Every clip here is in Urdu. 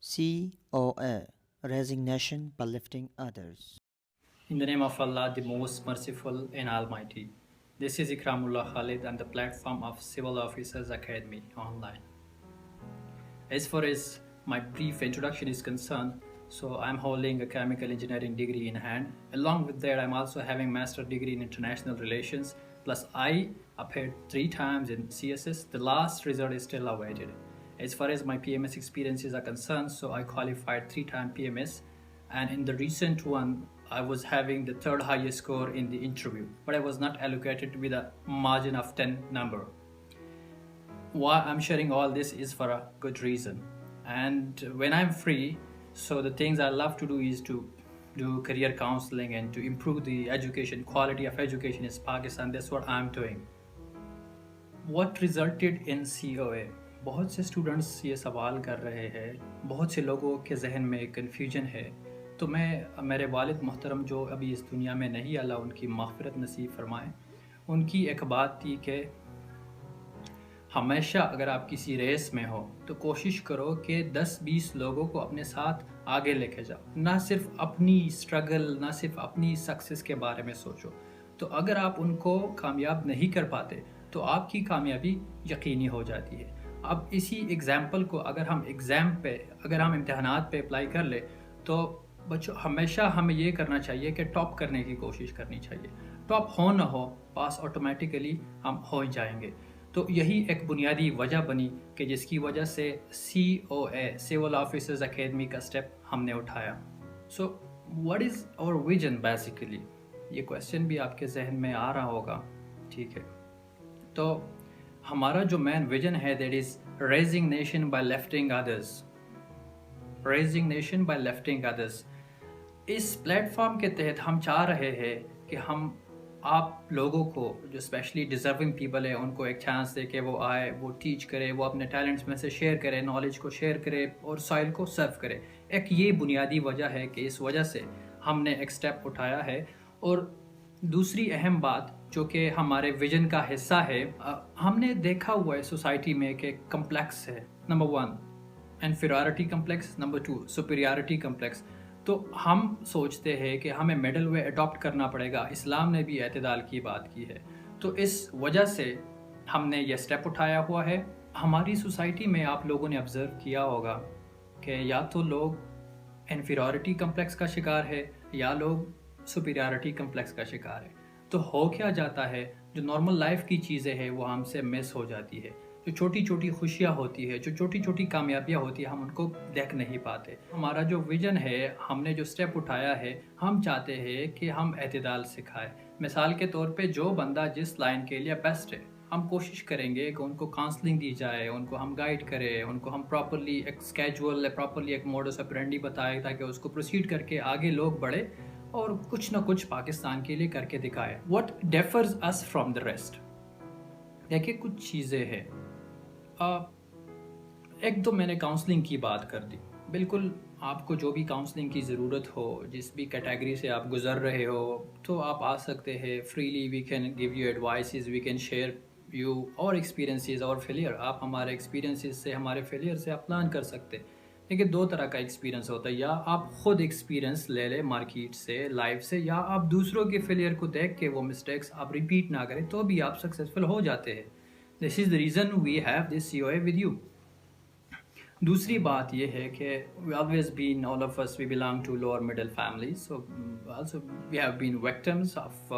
COA, Raising Nation by Lifting Others. In the name of Allah, the most merciful and almighty. This is Ikramullah Khalid and the platform of Civil Officers Academy online. As far as my brief introduction is concerned, so I'm holding a chemical engineering degree in hand. Along with that, I'm also having master degree in international relations. Plus, I appeared 3 times in CSS. The last result is still awaited. As far as my PMS experiences are concerned, so I qualified 3-time PMS, and in the recent one, I was having the 3rd highest score in the interview, but I was not allocated with a margin of 10 number. Why I'm sharing all this is for a good reason. And when I'm free, so the things I love to do is to do career counseling and to improve the education, quality of education in Pakistan. That's what I'm doing. What resulted in COA? بہت سے اسٹوڈنٹس یہ سوال کر رہے ہیں، بہت سے لوگوں کے ذہن میں کنفیوژن ہے، تو میں میرے والد محترم جو ابھی اس دنیا میں نہیں، اللہ ان کی مغفرت نصیب فرمائے، ان کی ایک بات تھی کہ ہمیشہ اگر آپ کسی ریس میں ہو تو کوشش کرو کہ 10-20 لوگوں کو اپنے ساتھ آگے لے کے جاؤ، نہ صرف اپنی اسٹرگل، نہ صرف اپنی سکسیس کے بارے میں سوچو. تو اگر آپ ان کو کامیاب نہیں کر پاتے تو آپ کی کامیابی یقینی ہو جاتی ہے. اب اسی ایگزامپل کو اگر ہم امتحانات پہ اپلائی کر لیں تو بچوں ہمیشہ ہمیں یہ کرنا چاہیے کہ ٹاپ کرنے کی کوشش کرنی چاہیے. ٹاپ ہو نہ ہو، پاس آٹومیٹیکلی ہم ہو ہی جائیں گے. تو یہی ایک بنیادی وجہ بنی کہ جس کی وجہ سے COA سول آفیسرز اکیڈمی کا اسٹیپ ہم نے اٹھایا. So what is our vision basically? یہ کویسچن بھی آپ کے ذہن میں آ رہا ہوگا. ٹھیک ہے، تو ہمارا جو مین ویژن ہے that is raising nation by lifting others. Raising nation by lifting others. اس پلیٹ فارم کے تحت ہم چاہ رہے ہیں کہ ہم آپ لوگوں کو جو اسپیشلی ڈیزرونگ پیپل ہے ان کو ایک چانس دے کہ وہ آئے، وہ ٹیچ کرے، وہ اپنے ٹیلنٹس میں سے شیئر کرے، نالج کو شیئر کرے اور سائل کو سرو کرے. ایک یہ بنیادی وجہ ہے کہ اس وجہ سے ہم نے ایک اسٹیپ اٹھایا ہے. اور دوسری اہم بات جو کہ ہمارے ویژن کا حصہ ہے، ہم نے دیکھا ہوا ہے سوسائٹی میں کہ کمپلیکس ہے. Number 1 inferiority complex, number 2 superiority complex. تو ہم سوچتے ہیں کہ ہمیں مڈل وے اڈاپٹ کرنا پڑے گا. اسلام نے بھی اعتدال کی بات کی ہے. تو اس وجہ سے ہم نے یہ اسٹیپ اٹھایا ہوا ہے. ہماری سوسائٹی میں آپ لوگوں نے آبزرو کیا ہوگا کہ یا تو لوگ انفیریورٹی کمپلیکس کا شکار ہے یا لوگ سپیریورٹی کمپلیکس کا شکار ہے. تو ہو کیا جاتا ہے، جو نارمل لائف کی چیزیں ہیں وہ ہم سے مس ہو جاتی ہے. جو چھوٹی چھوٹی خوشیاں ہوتی ہے، جو چھوٹی چھوٹی کامیابیاں ہوتی ہیں، ہم ان کو دیکھ نہیں پاتے. ہمارا جو ویژن ہے، ہم نے جو اسٹیپ اٹھایا ہے، ہم چاہتے ہیں کہ ہم اعتدال سکھائیں. مثال کے طور پہ جو بندہ جس لائن کے لیے بیسٹ ہے، ہم کوشش کریں گے کہ ان کو کاؤنسلنگ دی جائے، ان کو ہم گائیڈ کریں، ان کو ہم پراپرلی ایک اسکیجول، پراپرلی ایک موڈس آپرینڈی بتائیں تاکہ اس کو پروسیڈ کر کے آگے لوگ بڑھے اور کچھ نہ کچھ پاکستان کے لیے کر کے دکھائے. What differs us from the rest? دیکھیے کچھ چیزیں ہیں. ایک تو میں نے کاؤنسلنگ کی بات کر دی. بالکل آپ کو جو بھی کاؤنسلنگ کی ضرورت ہو، جس بھی کیٹیگری سے آپ گزر رہے ہو، تو آپ آ سکتے ہیں freely. We can give you advices, we can share you our experiences اور فیلئر. آپ ہمارے ایکسپیرینسز سے، ہمارے فیلئر سے آپ لرن کر سکتے. لیکن 2 طرح کا ایکسپیرینس ہوتا ہے، یا آپ خود ایکسپیرینس لے لیں مارکیٹ سے، لائف سے، یا آپ دوسروں کے فیلئر کو دیکھ کے وہ مسٹیکس آپ ریپیٹ نہ کریں تو بھی آپ سکسیزفل ہو جاتے ہیں. This is the reason we have this COA with you. دوسری بات یہ ہے کہ we always been all of us we belong to lower middle families, so also we have been victims of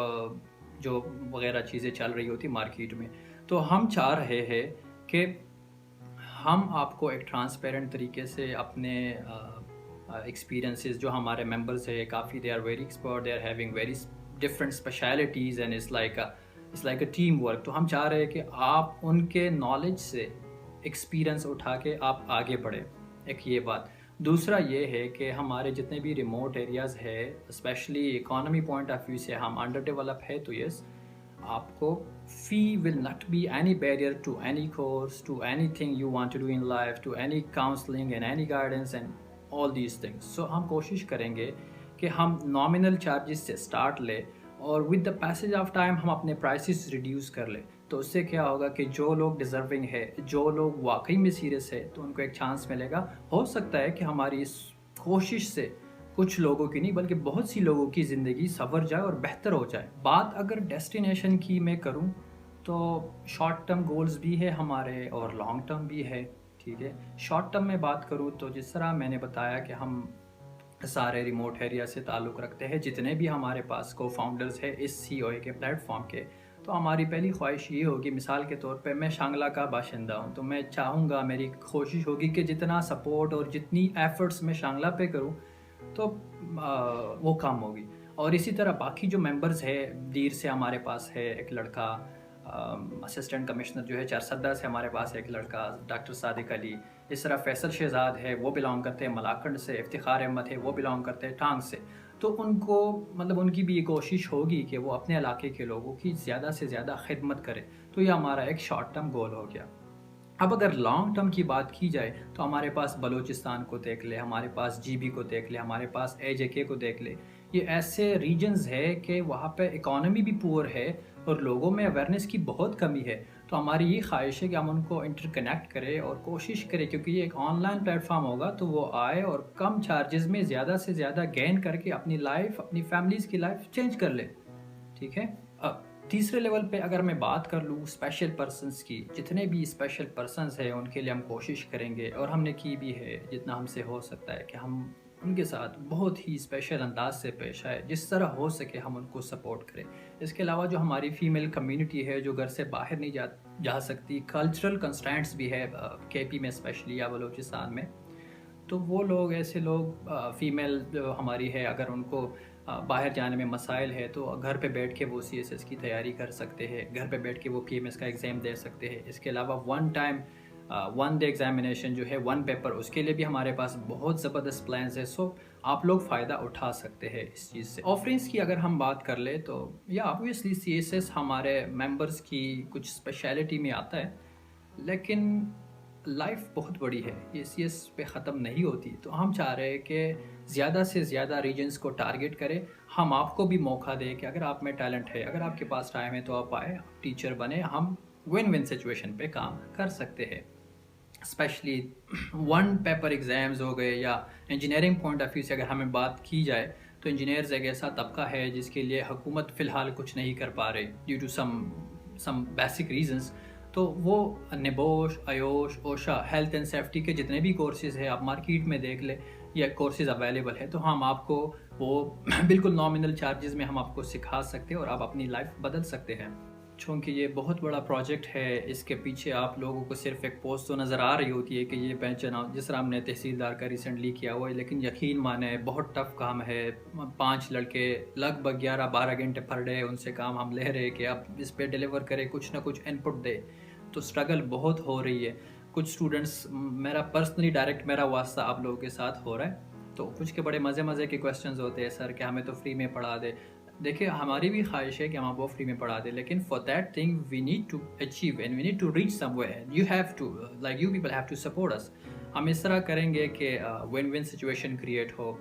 جو وغیرہ چیزیں چل رہی ہوتی مارکیٹ میں. تو ہم چاہ رہے ہیں کہ ہم آپ کو ایک ٹرانسپیرنٹ طریقے سے اپنے ایکسپیرینسز جو ہمارے ممبرز ہیں کافی، they are very expert, they are having very different specialties and it's like a team work. تو ہم چاہ رہے ہیں کہ آپ ان کے نالج سے ایکسپیرینس اٹھا کے آپ آگے بڑھیں. ایک یہ بات. دوسرا یہ ہے کہ ہمارے جتنے بھی ریموٹ ایریاز ہے، especially economy point of view سے ہم انڈر ڈیولپ ہے، تو یس آپ کو fee will not be any barrier to any course, to any thing you want to do in life, to any counselling and any guidance and all these things. So ہم کوشش کریں گے کہ ہم نامنل چارجز سے اسٹارٹ لیں اور with the passage of time ہم اپنے پرائسز ریڈیوس کر لیں. تو اس سے کیا ہوگا کہ جو لوگ ڈیزرونگ ہے، جو لوگ واقعی میں سیریس ہے، تو ان کو ایک چانس ملے گا. ہو سکتا ہے کہ ہماری اس کوشش سے کچھ لوگوں کی نہیں بلکہ بہت سی لوگوں کی زندگی سنور جائے اور بہتر ہو جائے. بات اگر ڈیسٹینیشن کی میں کروں تو شارٹ ٹرم گولز بھی ہے ہمارے اور لانگ ٹرم بھی ہے. ٹھیک ہے، شارٹ ٹرم میں بات کروں تو جس طرح میں نے بتایا کہ ہم سارے ریموٹ ایریا سے تعلق رکھتے ہیں، جتنے بھی ہمارے پاس کو فاؤنڈرز ہیں اس سی او اے کے پلیٹ فارم کے، تو ہماری پہلی خواہش یہ ہوگی، مثال کے طور پہ میں شانگلہ کا باشندہ ہوں تو میں چاہوں گا، میری کوشش ہوگی کہ جتنا سپورٹ اور جتنی ایفرٹس میں شانگلہ پہ کروں تو وہ کام ہوگی. اور اسی طرح باقی جو ممبرز ہے، دیر سے ہمارے پاس ہے ایک لڑکا، اسسٹنٹ کمشنر جو ہے چرسدہ سے ہمارے پاس ایک لڑکا ڈاکٹر صادق علی، اس طرح فیصل شہزاد ہے وہ بلانگ کرتے ہیں ملاکنڈ سے، افتخار احمد ہے وہ بلانگ کرتے ہیں ٹانگ سے. تو ان کو مطلب ان کی بھی یہ کوشش ہوگی کہ وہ اپنے علاقے کے لوگوں کی زیادہ سے زیادہ خدمت کرے. تو یہ ہمارا ایک شارٹ ٹرم گول ہو گیا. اب اگر لانگ ٹرم کی بات کی جائے تو ہمارے پاس بلوچستان کو دیکھ لے، ہمارے پاس جی بی کو دیکھ لے، ہمارے پاس اے جے کے کو دیکھ لے. یہ ایسے ریجنز ہے کہ وہاں پہ اکانومی بھی پور ہے اور لوگوں میں اویئرنیس کی بہت کمی ہے. تو ہماری یہ خواہش ہے کہ ہم ان کو انٹر کنیکٹ کریں اور کوشش کریں، کیونکہ یہ ایک آن لائن پلیٹ فارم ہوگا تو وہ آئے اور کم چارجز میں زیادہ سے زیادہ گین کر کے اپنی لائف، اپنی فیملیز کی لائف چینج کر لے. ٹھیک ہے. تیسرے لیول پہ اگر میں بات کر لوں اسپیشل پرسنس کی، جتنے بھی اسپیشل پرسنس ہیں ان کے لیے ہم کوشش کریں گے اور ہم نے کی بھی ہے جتنا ہم سے ہو سکتا ہے کہ ہم ان کے ساتھ بہت ہی اسپیشل انداز سے پیش آئے، جس طرح ہو سکے ہم ان کو سپورٹ کریں. اس کے علاوہ جو ہماری فیمیل کمیونٹی ہے جو گھر سے باہر نہیں جا سکتی، کلچرل کنسٹرینٹس بھی ہے کے پی میں اسپیشلی یا بلوچستان میں، تو وہ لوگ، ایسے لوگ، فیمیل جو ہماری ہے، اگر ان کو باہر جانے میں مسائل ہے تو گھر پہ بیٹھ کے وہ سی ایس ایس کی تیاری کر سکتے ہیں، گھر پہ بیٹھ کے وہ پی ایم ایس کا ایگزام دے سکتے ہیں. اس کے علاوہ ون ڈے ایگزامینیشن جو ہے، ون پیپر، اس کے لیے بھی ہمارے پاس بہت زبردست پلانز ہے. سو آپ لوگ فائدہ اٹھا سکتے ہیں اس چیز سے. آفرنگس کی اگر ہم بات کر لیں تو یا آبویسلی سی ایس ایس ہمارے ممبرس کی کچھ اسپیشلٹی میں آتا ہے، لیکن لائف بہت بڑی ہے، یہ سی ایس پہ ختم نہیں ہوتی. تو ہم چاہ رہے ہیں کہ زیادہ سے زیادہ ریجنز کو ٹارگٹ کریں. ہم آپ کو بھی موقع دیں کہ اگر آپ میں ٹیلنٹ ہے، اگر آپ کے پاس ٹائم ہے تو آپ آئے، آپ ٹیچر بنے، ہم ون ون سچویشن پہ کام کر سکتے ہیں. اسپیشلی ون پیپر ایگزامز ہو گئے یا انجینئرنگ پوائنٹ آف ویو سے اگر ہمیں بات کی جائے تو انجینئرز ایک ایسا طبقہ ہے جس کے لیے حکومت فی الحال کچھ نہیں کر پا رہی due to some basic reasons. تو وہ نبوش، ایوش، اوشا، ہیلتھ اینڈ سیفٹی کے جتنے بھی کورسز ہیں آپ مارکیٹ میں دیکھ لیں، یہ کورسز اویلیبل ہے. تو ہم آپ کو وہ بالکل نامنل چارجز میں ہم آپ کو سکھا سکتے ہیں اور آپ اپنی لائف بدل سکتے ہیں. چونکہ یہ بہت بڑا پروجیکٹ ہے، اس کے پیچھے آپ لوگوں کو صرف ایک پوسٹ تو نظر آ رہی ہوتی ہے کہ یہ پینشن، جس طرح ہم نے تحصیلدار کا ریسنٹلی کیا ہوا ہے، لیکن یقین مانیں بہت ٹف کام ہے. 5 لڑکے لگ بھگ 11-12 گھنٹے پر ڈے ان سے کام ہم لے رہے کہ اب اس پہ ڈیلیور کرے، کچھ نہ کچھ ان پٹ دے. تو اسٹرگل بہت ہو رہی ہے. کچھ اسٹوڈنٹس، میرا پرسنلی ڈائریکٹ میرا واسطہ آپ لوگوں کے ساتھ ہو رہا ہے، تو کچھ کے بڑے مزے کے کویسچنز ہوتے ہیں، سر کہ ہمیں تو فری میں پڑھا دے. دیکھیں ہماری بھی خواہش ہے کہ ہم آپ کو فری میں پڑھا دیں، لیکن for that thing we need to achieve and we need to reach somewhere. You have to like you people have to support us. ہم اس طرح کریں گے کہ ون ون سچویشن کریٹ ہو.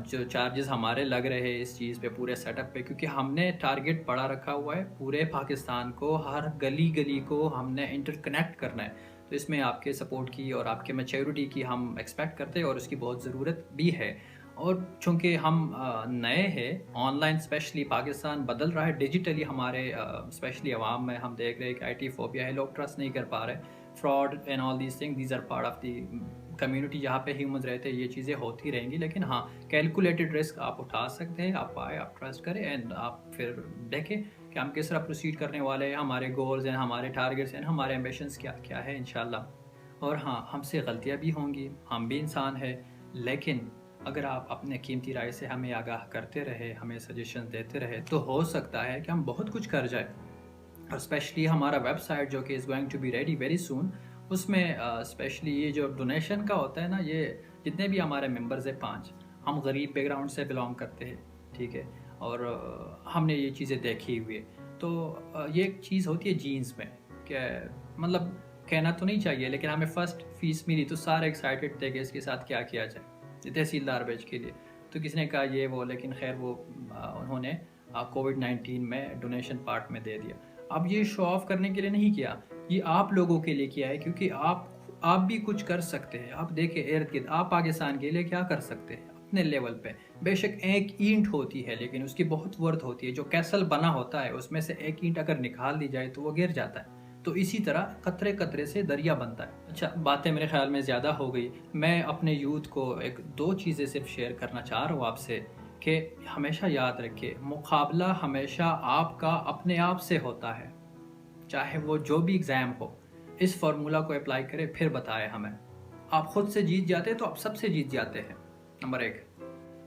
جو چارجز ہمارے لگ رہے ہیں اس چیز پہ، پورے سیٹ اپ پہ، کیونکہ ہم نے ٹارگٹ پڑا رکھا ہوا ہے پورے پاکستان کو، ہر گلی کو ہم نے انٹر کنیکٹ کرنا ہے. تو اس میں آپ کے سپورٹ کی اور آپ کے میچیورٹی کی ہم ایکسپیکٹ کرتے ہیں اور اس کی بہت ضرورت بھی ہے. اور چونکہ ہم نئے ہیں، آن لائن اسپیشلی پاکستان بدل رہا ہے ڈیجیٹلی، ہمارے اسپیشلی عوام میں ہم دیکھ رہے ہیں کہ آئی ٹی فوبیا ہے، لوگ ٹرسٹ نہیں کر پا رہے. Fraud and all these thing, these are part of the community جہاں پہ ہیومنز رہتے ہیں. یہ چیزیں ہوتی رہیں گی، لیکن ہاں کیلکولیٹڈ رسک آپ اٹھا سکتے ہیں. آپ آئے، آپ ٹرسٹ کریں اینڈ آپ پھر دیکھیں کہ ہم کس طرح پروسیڈ کرنے والے ہیں، ہمارے گولز ہیں، ہمارے ٹارگیٹس ہیں، ہمارے ایمبیشنز کیا ہے انشاءاللہ. اور ہاں ہم سے غلطیاں بھی ہوں گی، ہم بھی انسان ہیں، لیکن اگر آپ اپنے قیمتی رائے سے ہمیں آگاہ کرتے رہے، ہمیں سجیشن دیتے رہے، تو ہو سکتا ہے کہ ہم بہت کچھ کر جائیں. اور اسپیشلی ہمارا ویب سائٹ جو کہ is going to be ready very soon, اس میں اسپیشلی یہ جو ڈونیشن کا ہوتا ہے نا، یہ جتنے بھی ہمارے ممبرز ہیں 5، ہم غریب بیک گراؤنڈ سے بلانگ کرتے ہیں. ٹھیک ہے، اور ہم نے یہ چیزیں دیکھی ہوئی ہے. تو یہ ایک چیز ہوتی ہے جینز میں کہ مطلب کہنا تو نہیں چاہیے، لیکن ہمیں فرسٹ فیس ملی تو سارے ایکسائٹیڈ تھے کہ اس کے ساتھ کیا کیا جائے تحصیلدار بیچ کے لیے. تو کسی نے کہا یہ وہ، لیکن خیر وہ انہوں نے کووڈ 19 میں ڈونیشن پارٹ میں دے دیا. اب یہ شو آف کرنے کے لیے نہیں کیا، یہ آپ لوگوں کے لیے کیا ہے، کیونکہ آپ بھی کچھ کر سکتے ہیں. آپ دیکھیں ارد گرد، آپ پاکستان کے لیے کیا کر سکتے ہیں اپنے لیول پہ. بے شک ایک اینٹ ہوتی ہے لیکن اس کی بہت ورتھ ہوتی ہے. جو کیسل بنا ہوتا ہے اس میں سے ایک اینٹ اگر نکال دی جائے تو وہ گر جاتا ہے. تو اسی طرح قطرے قطرے سے دریا بنتا ہے. اچھا، باتیں میرے خیال میں زیادہ ہو گئی. میں اپنے یوتھ کو دو چیزیں صرف شیئر کرنا چاہ رہا ہوں آپ سے، کہ ہمیشہ یاد رکھیے مقابلہ ہمیشہ آپ کا اپنے آپ سے ہوتا ہے. چاہے وہ جو بھی ایگزام ہو، اس فارمولا کو اپلائی کرے پھر بتائے ہمیں. آپ خود سے جیت جاتے تو آپ سب سے جیت جاتے ہیں، نمبر 1.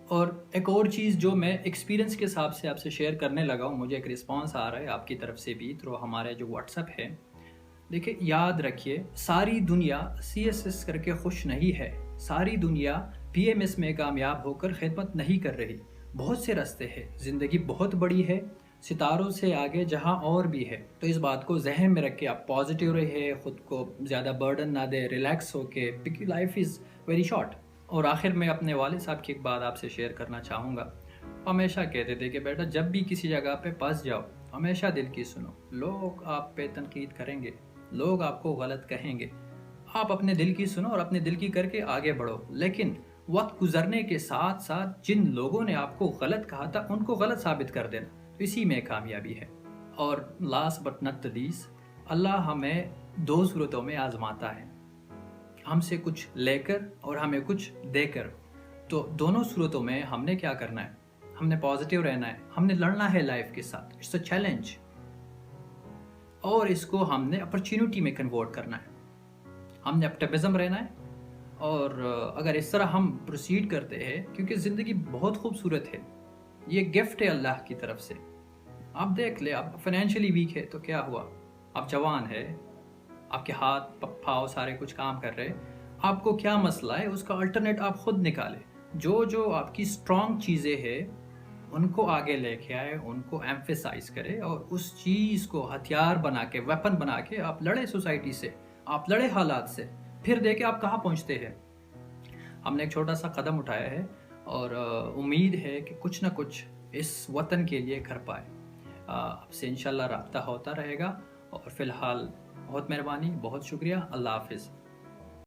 اور ایک اور چیز جو میں ایکسپیرینس کے حساب سے آپ سے شیئر کرنے لگا ہوں، مجھے ایک رسپانس آ رہا ہے آپ کی طرف سے بھی تھرو ہمارے جو واٹس ایپ ہے. دیکھیں، یاد رکھیے ساری دنیا CSS کر کے خوش نہیں ہے. ساری دنیا PMS میں کامیاب ہو کر خدمت نہیں کر رہی. بہت سے راستے ہیں، زندگی بہت بڑی ہے، ستاروں سے آگے جہاں اور بھی ہے. تو اس بات کو ذہن میں رکھ کے آپ پازیٹیو رہے، خود کو زیادہ برڈن نہ دے، ریلیکس ہو کے، کیونکہ لائف از ویری شارٹ. اور آخر میں اپنے والد صاحب کی ایک بات آپ سے شیئر کرنا چاہوں گا. ہمیشہ کہتے تھے کہ بیٹا جب بھی کسی جگہ پہ پھنس جاؤ ہمیشہ دل کی سنو. لوگ آپ پہ تنقید کریں گے، لوگ آپ کو غلط کہیں گے، آپ اپنے دل کی سنو اور اپنے دل کی کر کے آگے بڑھو. لیکن وقت گزرنے کے ساتھ ساتھ جن لوگوں نے آپ کو غلط کہا تھا ان کو غلط ثابت کر دینا. تو اسی میں کامیابی ہے. اور لاسٹ بٹ ناٹ لیسٹ، اللہ ہمیں 2 صورتوں میں آزماتا ہے، ہم سے کچھ لے کر اور ہمیں کچھ دے کر. تو دونوں صورتوں میں ہم نے کیا کرنا ہے؟ ہم نے پازیٹیو رہنا ہے، ہم نے لڑنا ہے لائف کے ساتھ. اٹس اے چیلنج، اور اس کو ہم نے اپرچونٹی میں کنورٹ کرنا ہے. ہم نے اپٹمزم رہنا ہے. اور اگر اس طرح ہم پروسیڈ کرتے ہیں، کیونکہ زندگی بہت خوبصورت ہے، یہ گفٹ ہے اللہ کی طرف سے. آپ دیکھ لیں، آپ فائنینشلی ویک ہے تو کیا ہوا؟ آپ جوان ہے، آپ کے ہاتھ پاؤں سارے کچھ کام کر رہے. آپ کو کیا مسئلہ ہے؟ اس کا الٹرنیٹ آپ خود نکالیں. جو آپ کی اسٹرانگ چیزیں ہیں ان کو آگے لے کے آئے، ان کو ایمفیسائز کرے، اور اس چیز کو ہتھیار بنا کے، ویپن بنا کے آپ لڑے سوسائٹی سے، آپ لڑے حالات سے. پھر دیکھیں آپ کہاں پہنچتے ہیں. ہم نے ایک چھوٹا سا قدم اٹھایا ہے اور امید ہے کہ کچھ نہ کچھ اس وطن کے لیے کر پائے. آپ سے انشاءاللہ رابطہ ہوتا رہے گا. اور فی الحال بہت مہربانی، بہت شکریہ. اللہ حافظ.